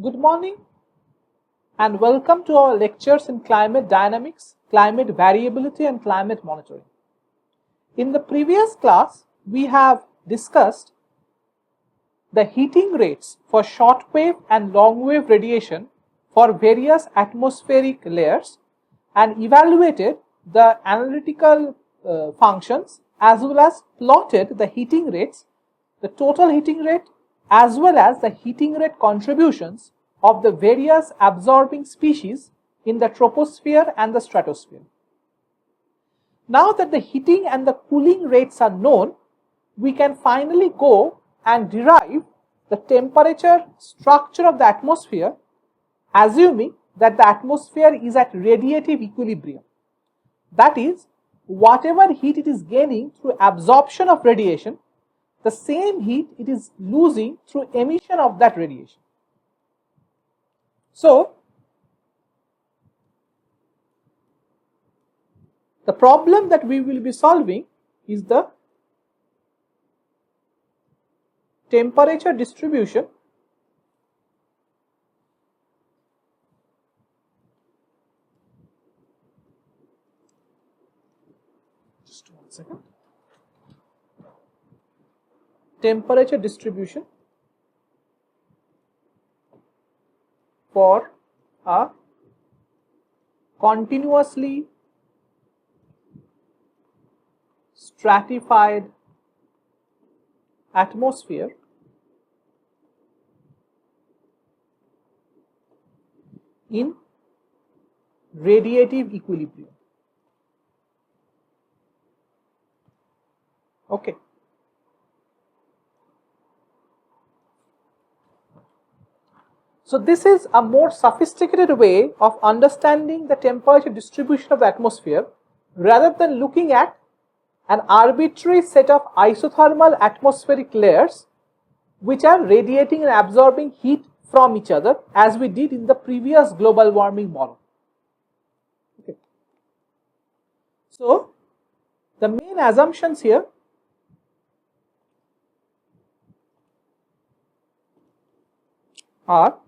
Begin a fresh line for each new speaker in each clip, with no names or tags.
Good morning and welcome to our lectures in climate dynamics, climate variability and climate monitoring. In the previous class, we have discussed the heating rates for shortwave and longwave radiation for various atmospheric layers and evaluated the analytical functions as well as plotted the heating rates, the total heating rate as well as the heating rate contributions of the various absorbing species in the troposphere and the stratosphere. Now that the heating and the cooling rates are known, we can finally go and derive the temperature structure of the atmosphere, assuming that the atmosphere is at radiative equilibrium. That is, whatever heat it is gaining through absorption of radiation, the same heat it is losing through emission of that radiation. So, the problem that we will be solving is the temperature distribution temperature distribution for a continuously stratified atmosphere in radiative equilibrium. Okay. So this is a more sophisticated way of understanding the temperature distribution of the atmosphere rather than looking at an arbitrary set of isothermal atmospheric layers which are radiating and absorbing heat from each other as we did in the previous global warming model. Okay. So the main assumptions here are,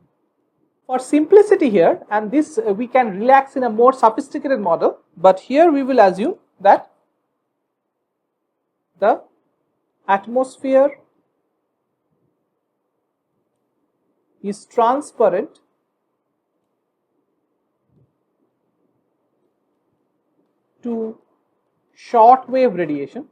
for simplicity here, and this we can relax in a more sophisticated model, but here we will assume that the atmosphere is transparent to short wave radiation.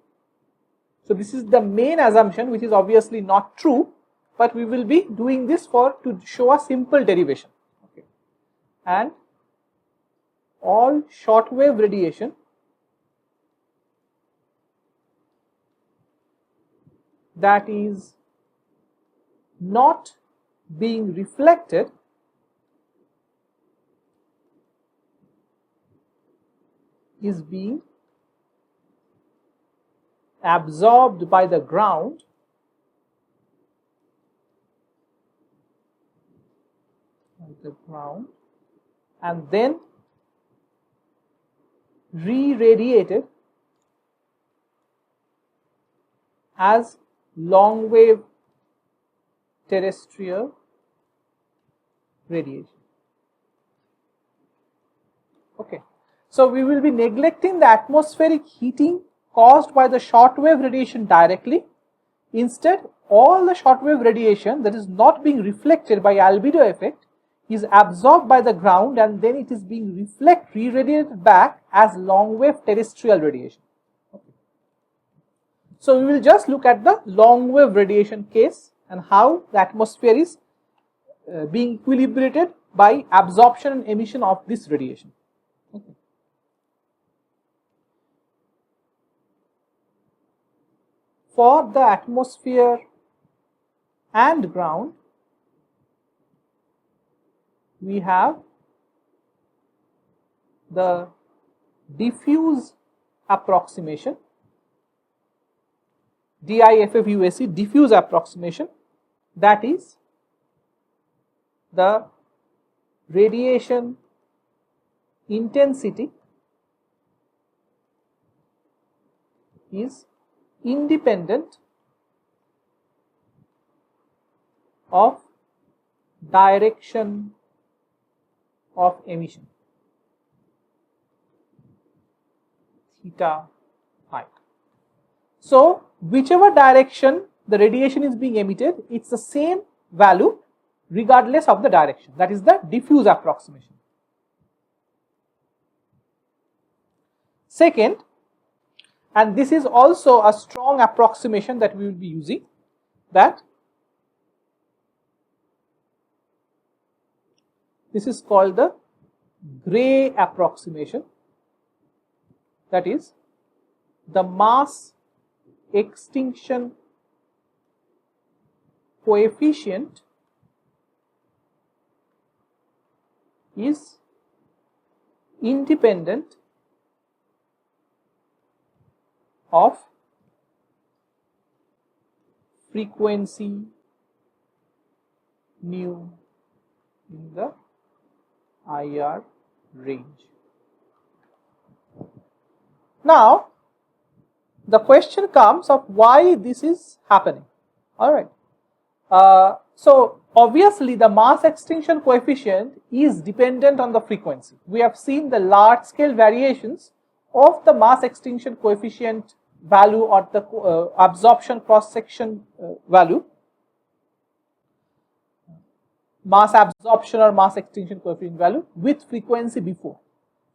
So this is the main assumption, which is obviously not true, but we will be doing this to show a simple derivation. Okay. And all shortwave radiation that is not being reflected is being absorbed by the ground and then re-radiated as long wave terrestrial radiation. Okay. So we will be neglecting the atmospheric heating caused by the shortwave radiation directly. Instead, all the shortwave radiation that is not being reflected by albedo effect is absorbed by the ground and then it is being re-radiated back as long wave terrestrial radiation. Okay. So we will just look at the long wave radiation case and how the atmosphere is being equilibrated by absorption and emission of this radiation. Okay. For the atmosphere and ground, we have the diffuse approximation, DIFFUSE, diffuse approximation, that is the radiation intensity is independent of direction of emission, theta I. So whichever direction the radiation is being emitted, it's the same value regardless of the direction. That is the diffuse approximation. Second, and this is also a strong approximation that we will be using, that this is called the Gray approximation. That is, the mass extinction coefficient is independent of frequency nu in the IR range. Now, the question comes of why this is happening. All right. So obviously the mass extinction coefficient is dependent on the frequency. We have seen the large scale variations of the mass extinction coefficient value or the absorption cross section value, mass absorption or mass extinction coefficient value with frequency before.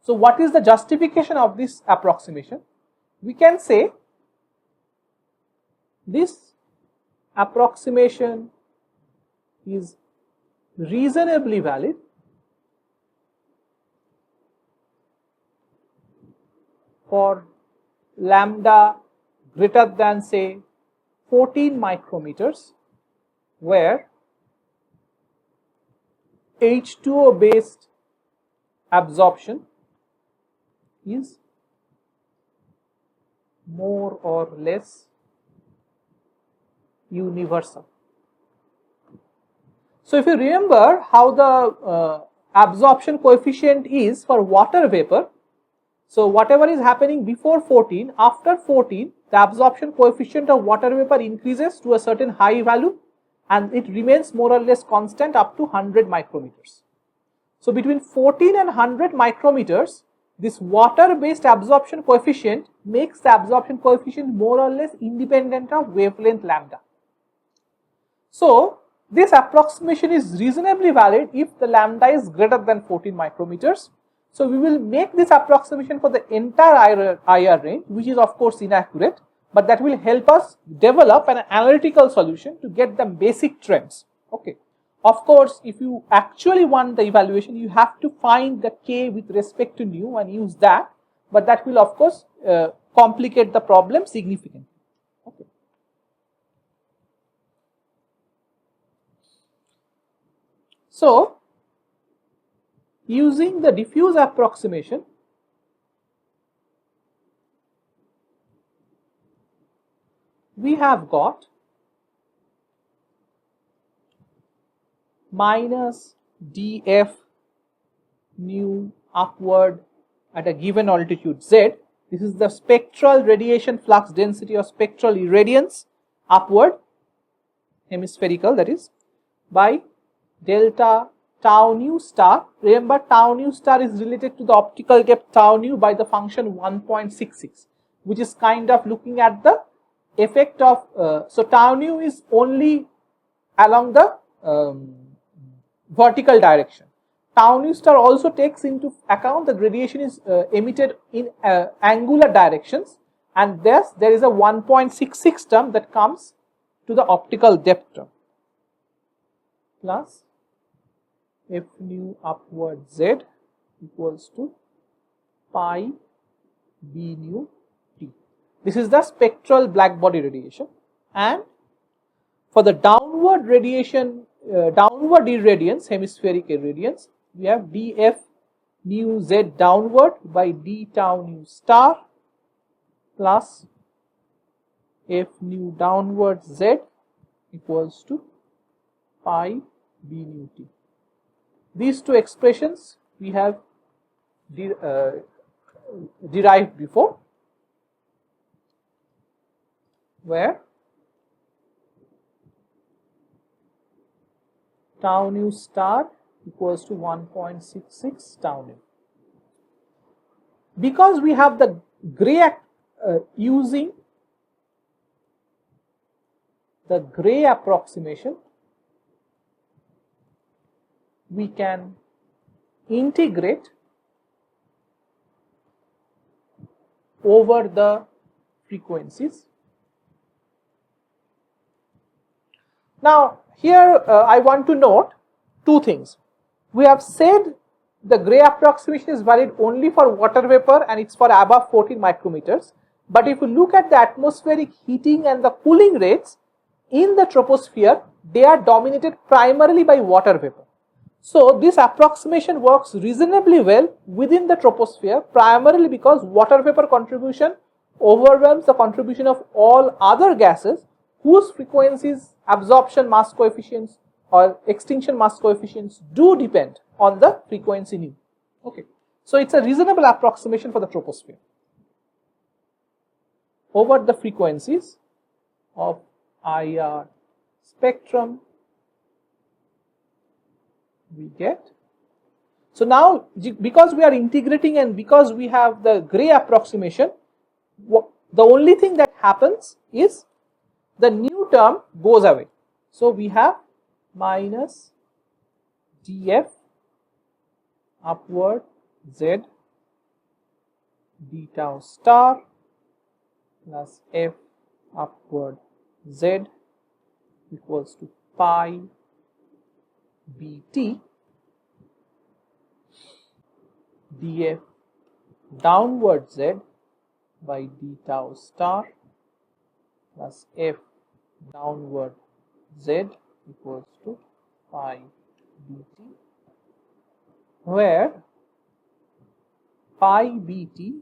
So what is the justification of this approximation? We can say this approximation is reasonably valid for lambda greater than, say, 14 micrometers, where H2O based absorption is more or less universal. So if you remember how the absorption coefficient is for water vapor, so whatever is happening before 14, after 14, the absorption coefficient of water vapor increases to a certain high value and it remains more or less constant up to 100 micrometers. So between 14 and 100 micrometers, this water based absorption coefficient makes the absorption coefficient more or less independent of wavelength lambda. So this approximation is reasonably valid if the lambda is greater than 14 micrometers. So we will make this approximation for the entire IR range, which is of course inaccurate, but that will help us develop an analytical solution to get the basic trends. Okay. Of course, if you actually want the evaluation, you have to find the k with respect to nu and use that, but that will of course complicate the problem significantly. Okay. So, using the diffuse approximation, we have got minus df nu upward at a given altitude z. This is the spectral radiation flux density or spectral irradiance upward, hemispherical, that is, by delta tau nu star. Remember, tau nu star is related to the optical depth tau nu by the function 1.66, which is kind of looking at the effect of, so tau nu is only along the vertical direction. Tau nu star also takes into account that radiation is emitted in angular directions, and thus there is a 1.66 term that comes to the optical depth term, plus f nu upward z equals to pi b nu t. This is the spectral black body radiation, and for the downward radiation, downward irradiance, hemispheric irradiance, we have df nu z downward by d tau nu star plus f nu downward z equals to pi b nu t. These two expressions we have derived before, where tau nu star equals to 1.66 tau nu. Because we have the gray using the gray approximation, we can integrate over the frequencies. Now here I want to note two things. We have said the gray approximation is valid only for water vapor and it's for above 14 micrometers. But if you look at the atmospheric heating and the cooling rates in the troposphere, they are dominated primarily by water vapor. So this approximation works reasonably well within the troposphere, primarily because water vapor contribution overwhelms the contribution of all other gases whose frequencies, absorption mass coefficients or extinction mass coefficients do depend on the frequency nu. Okay, so it's a reasonable approximation for the troposphere over the frequencies of IR spectrum we get. So now, because we are integrating and because we have the gray approximation, the only thing that happens is the new term goes away. So we have minus df upward z d tau star plus f upward z equals to pi bt df downward z by d tau star plus f downward z equals to pi bt, where pi bt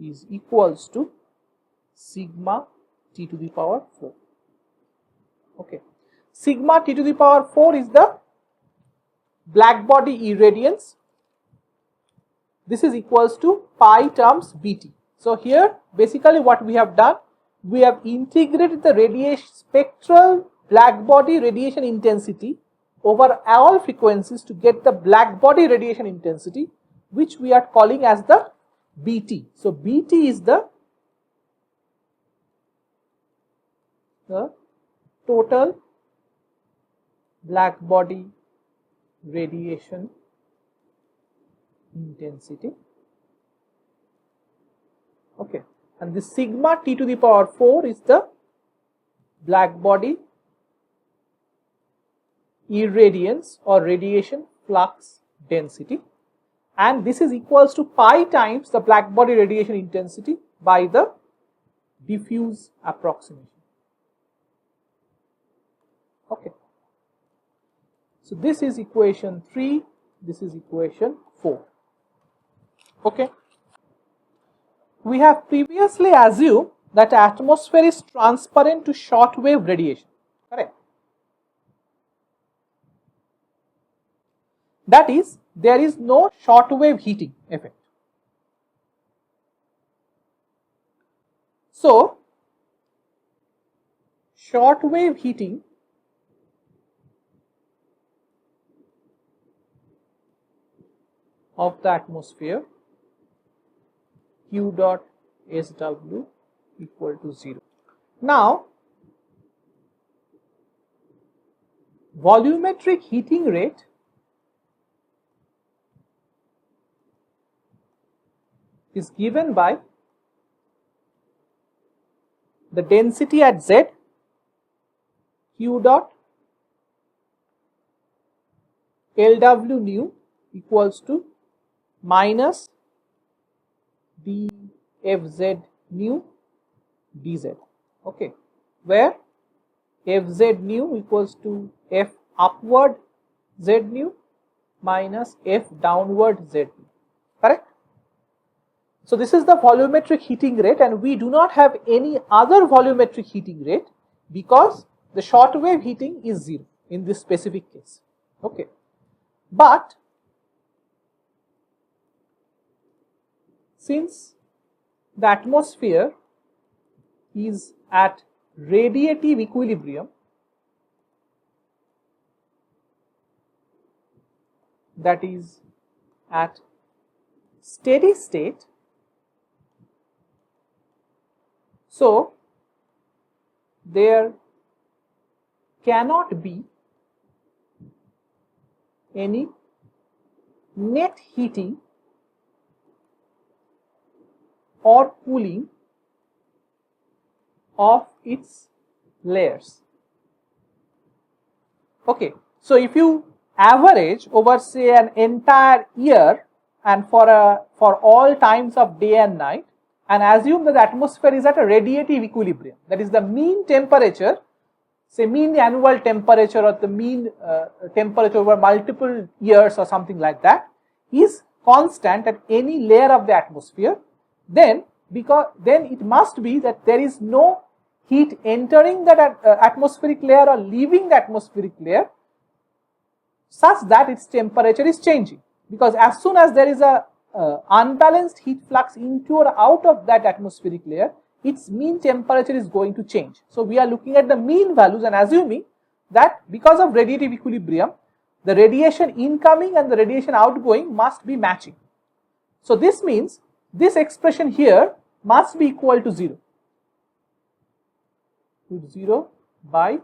is equals to sigma t to the power 4. Okay, sigma t to the power 4 is the Blackbody irradiance. This is equals to pi times bt. So here basically what we have done, we have integrated the radiation spectral Blackbody radiation intensity over all frequencies to get the Blackbody radiation intensity, which we are calling as the bt. So bt is the total Blackbody radiation intensity. Okay, and the sigma t to the power 4 is the Blackbody irradiance or radiation flux density, and this is equals to pi times the Blackbody radiation intensity by the diffuse approximation. Okay, so this is equation 3, this is equation 4. Okay, we have previously assumed that atmosphere is transparent to short wave radiation, correct? That is, there is no short wave heating effect. So short wave heating of the atmosphere Q dot SW equal to 0. Now volumetric heating rate is given by the density at Z Q dot LW nu equals to minus dfz nu dz. Okay, where fz nu equals to f upward z nu minus f downward z nu, correct? So this is the volumetric heating rate, and we do not have any other volumetric heating rate because the short wave heating is 0 in this specific case. Okay, but since the atmosphere is at radiative equilibrium, that is at steady state. So there cannot be any net heating or cooling of its layers. Okay, so if you average over say an entire year and for all times of day and night, and assume that the atmosphere is at a radiative equilibrium, that is the mean temperature, say mean annual temperature or the mean temperature over multiple years or something like that, is constant at any layer of the atmosphere, then it must be that there is no heat entering that atmospheric layer or leaving the atmospheric layer such that its temperature is changing, because as soon as there is a unbalanced heat flux into or out of that atmospheric layer, its mean temperature is going to change. So we are looking at the mean values and assuming that because of radiative equilibrium, the radiation incoming and the radiation outgoing must be matching. So this means this expression here must be equal to 0. 0 by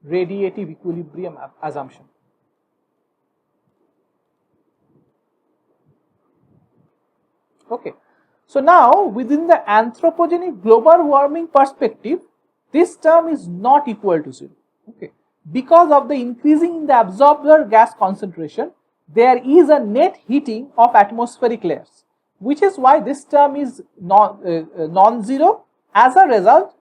radiative equilibrium assumption. Okay, so now within the anthropogenic global warming perspective, this term is not equal to 0. Okay, because of the increasing in the absorber gas concentration, there is a net heating of atmospheric layers, which is why this term is non-zero. As a result,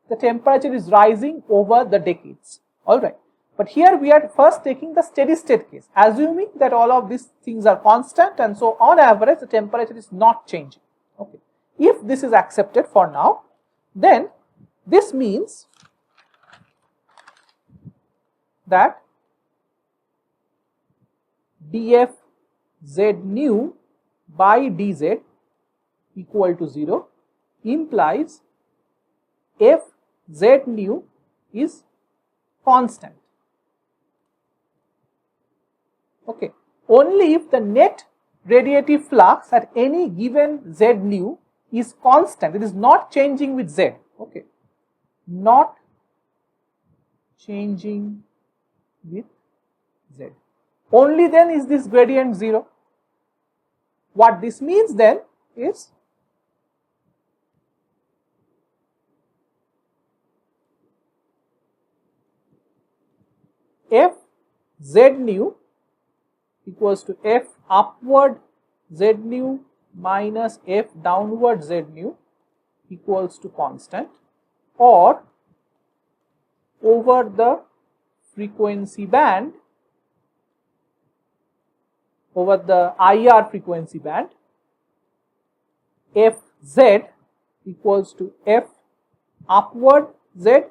the temperature is rising over the decades. All right, but here we are first taking the steady state case, assuming that all of these things are constant, and so on average the temperature is not changing. Okay, if this is accepted for now, then this means that df z nu by dz equal to 0 implies f z nu is constant. Okay, only if the net radiative flux at any given z nu is constant, it is not changing with z. Okay, not changing with z, only then is this gradient 0. What this means then is f z nu equals to f upward z nu minus f downward z nu equals to constant, or over the frequency band, over the IR frequency band, fz equals to f upward z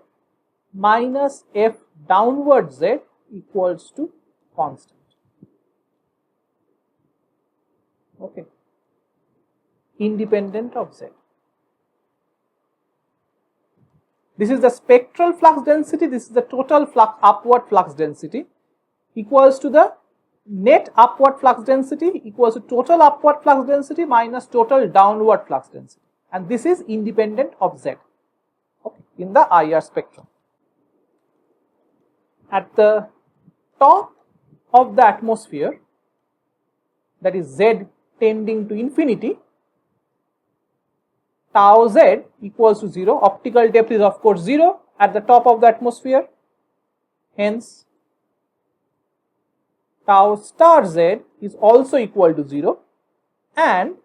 minus f downward z equals to constant. Okay, independent of z. This is the spectral flux density, this is the total flux, upward flux density, equals to the net upward flux density equals to total upward flux density minus total downward flux density, and this is independent of z. Okay, in the IR spectrum. At the top of the atmosphere, that is z tending to infinity, tau z equals to 0. Optical depth is of course 0 at the top of the atmosphere, hence tau star z is also equal to 0, and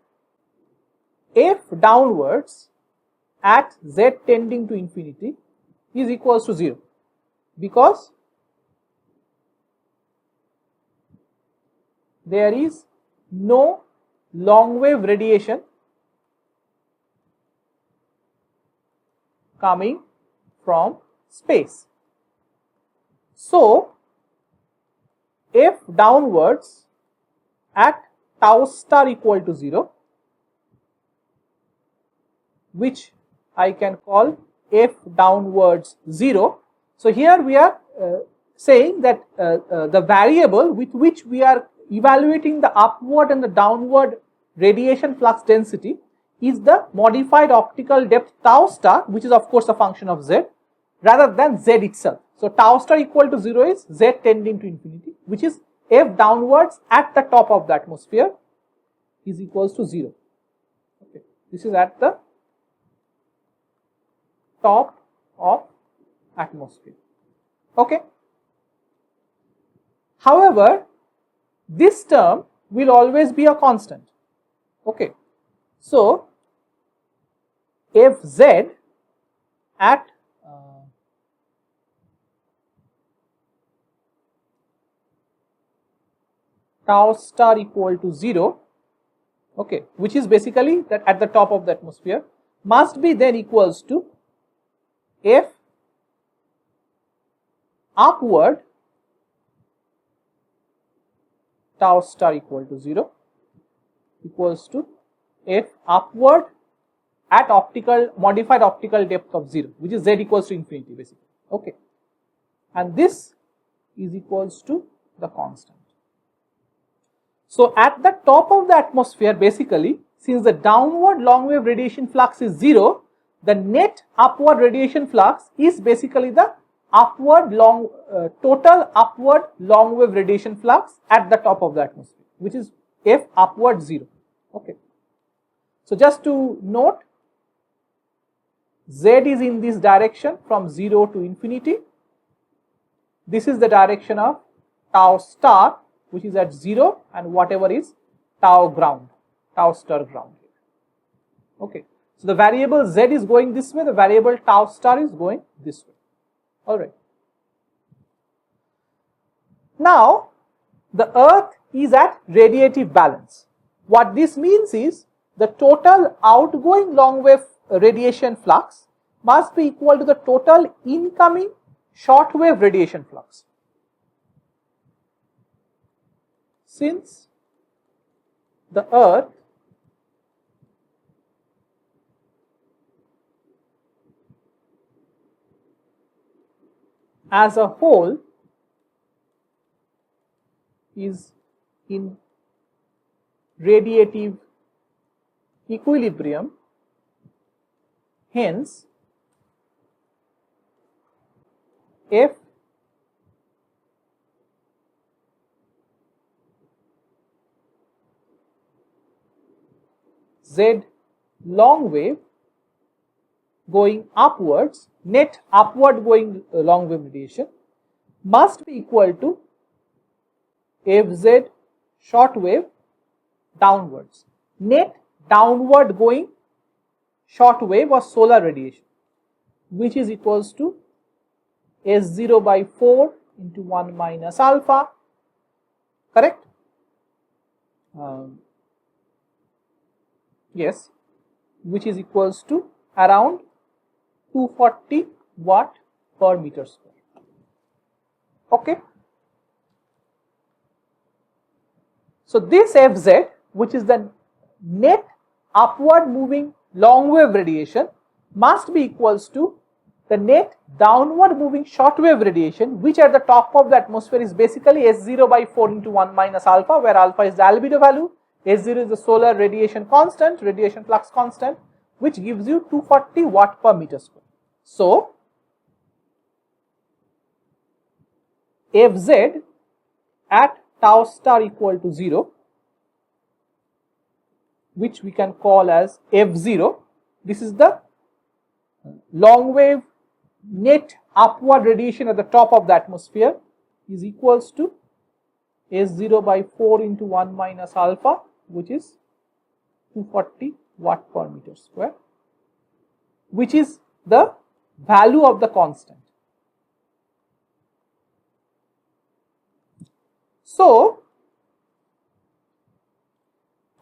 f downwards at z tending to infinity is equals to 0, because there is no long wave radiation coming from space. So f downwards at tau star equal to 0, which I can call f downwards 0. So here we are saying that the variable with which we are evaluating the upward and the downward radiation flux density is the modified optical depth tau star, which is of course a function of z, rather than z itself. So tau star equal to 0 is z tending to infinity, which is f downwards at the top of the atmosphere is equals to 0. Okay. This is at the top of atmosphere. Okay. However, this term will always be a constant. Okay. So, Fz at tau star equal to 0, okay, which is basically that at the top of the atmosphere, must be then equals to F upward tau star equal to 0 equals to F upward at modified optical depth of 0, which is z equals to infinity basically. Okay, and this is equals to the constant. So at the top of the atmosphere, basically, since the downward long wave radiation flux is 0, the net upward radiation flux is basically the total upward long wave radiation flux at the top of the atmosphere, which is F upward 0. Okay. So just to note, z is in this direction from 0 to infinity. This is the direction of tau star, which is at 0, and whatever is tau star ground. Okay. So the variable z is going this way, the variable tau star is going this way. Alright. Now, the Earth is at radiative balance. What this means is the total outgoing long wave radiation flux must be equal to the total incoming short wave radiation flux. Since the Earth as a whole is in radiative equilibrium, hence F Z long wave going upwards, net upward going long wave radiation must be equal to Fz short wave downwards, net downward going short wave or solar radiation, which is equals to S0 by 4 into 1 minus alpha, correct? Yes, which is equals to around 240 watt per meter square. Okay. So this Fz, which is the net upward moving long wave radiation, must be equals to the net downward moving short wave radiation, which at the top of the atmosphere is basically S0 by 4 into 1 minus alpha, where alpha is the albedo value, S0 is the solar radiation constant, radiation flux constant, which gives you 240 watt per meter square. So, Fz at tau star equal to 0, which we can call as F0, this is the long wave net upward radiation at the top of the atmosphere, is equals to S0 by 4 into 1 minus alpha, which is 240 watt per meter square, which is the value of the constant. So,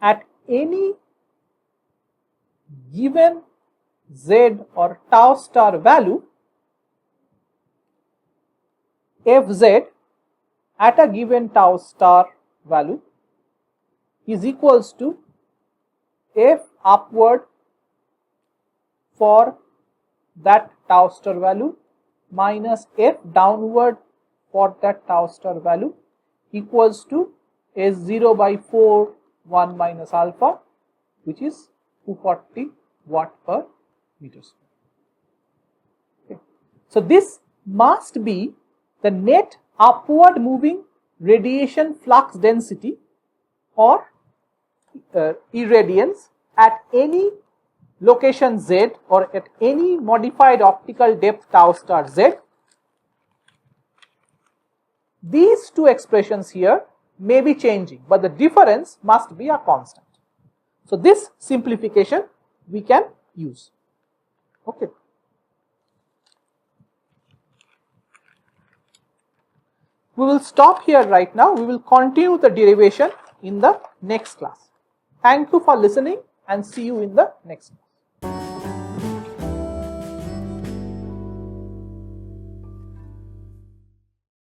at any given Z or tau star value, Fz at a given tau star value is equals to F upward for that tau star value minus F downward for that tau star value equals to S0 by 4 1 minus alpha, which is 240 watt per meter square. Okay. So this must be the net upward moving radiation flux density or irradiance at any location Z or at any modified optical depth tau star Z. These two expressions here may be changing, but the difference must be a constant. So this simplification we can use. Okay. We will stop here right now. We will continue the derivation in the next class. Thank you for listening and see you in the next class.